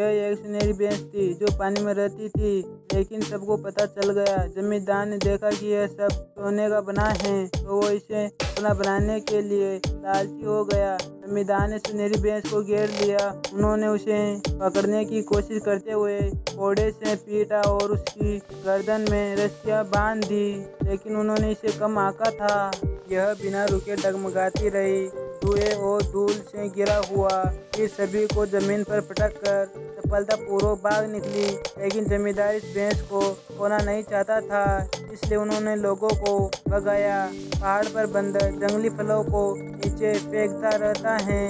यह एक सुनहरी भैंस थी जो पानी में रहती थी, लेकिन सबको पता चल गया। जमींदार ने देखा कि यह सब सोने का बना है, तो वो इसे अपना बनाने के लिए लालची हो गया। जमींदार ने सुनहरी भैंस को घेर लिया। उन्होंने उसे पकड़ने की कोशिश करते हुए कोड़े से पीटा और उसकी गर्दन में रस्सियां बांध दी, लेकिन उन्होंने इसे कम आंका था। यह बिना रुके डगमगाती रही, धुएं और धूल से घिरा हुआ। फिर सभी को जमीन पर पटक कर सफलतापूर्वक भाग निकली, लेकिन जमींदार इस भैंस को खोना नहीं चाहता था, इसलिए उन्होंने लोगों को भगाया। पहाड़ पर बंदर जंगली फलों को नीचे फेंकता रहता है।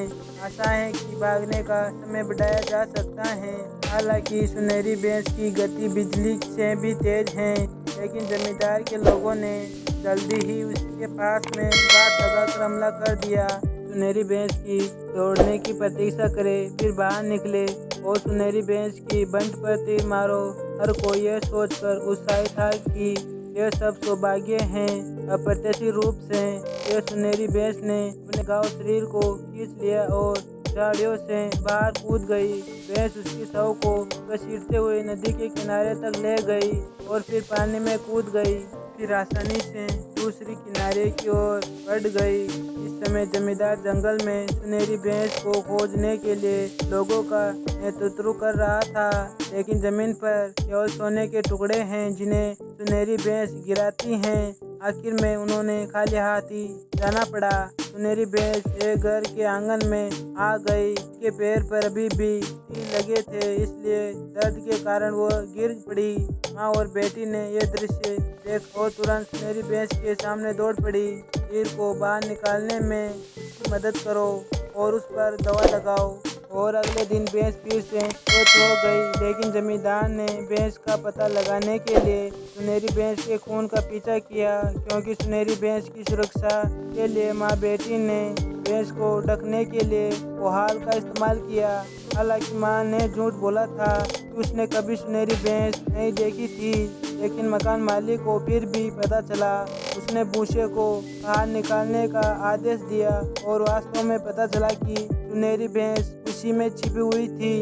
आशा है कि भागने का समय बढ़ाया जा सकता है। हालांकि सुनहरी भैंस की गति बिजली से भी तेज है, लेकिन जमींदार के लोगों ने जल्दी ही उसके पास में घात लगाकर हमला कर दिया। सुनहरी भैंस की दौड़ने की प्रतीक्षा करे, फिर बाहर निकले और सुनहरी भैंस की बंट पर तीर मारो। हर कोई यह सोचकर उत्साहित था कि यह सब सौभाग्य है। अप्रत्याशित रूप से यह सुनहरी भैंस ने अपने घाव शरीर को खींच लिया और झाड़ियों से बाहर कूद गई। भैंस उसकी शव को घसीटते हुए नदी के किनारे तक ले गई और फिर पानी में कूद गई। फिर आसानी से दूसरी किनारे की ओर बढ़ गई। इस समय जमींदार जंगल में सुनहरी भैंस को खोजने के लिए लोगों का नेतृत्व कर रहा था, लेकिन जमीन पर केवल सोने के टुकड़े हैं जिन्हें सुनहरी भैंस गिराती हैं। आखिर में उन्होंने खाली हाथ ही जाना पड़ा। सुनहरी भैंस एक घर के आंगन में आ गई। उसके पैर पर अभी भी तीर लगे थे, इसलिए दर्द के कारण वह गिर पड़ी। माँ और बेटी ने यह दृश्य देख और तुरंत सुनहरी भैंस के सामने दौड़ पड़ी। तीर को बाहर निकालने में उसकी मदद करो और उस पर दवा लगाओ। और अगले दिन भैंस फिर से स्वस्थ हो गई, लेकिन जमींदार ने भैंस का पता लगाने के लिए सुनहरी भैंस के खून का पीछा किया, क्योंकि सुनहरी भैंस की सुरक्षा के लिए माँ बेटी ने भैंस को ढकने के लिए कोहाल का इस्तेमाल किया। हालांकि माँ ने झूठ बोला था कि उसने कभी सुनहरी भैंस नहीं देखी थी, लेकिन मकान मालिक को फिर भी पता चला। उसने भूसे को बाहर निकालने का आदेश दिया और वास्तव में पता चला कि सुनहरी भैंस उसी में छिपी हुई थी।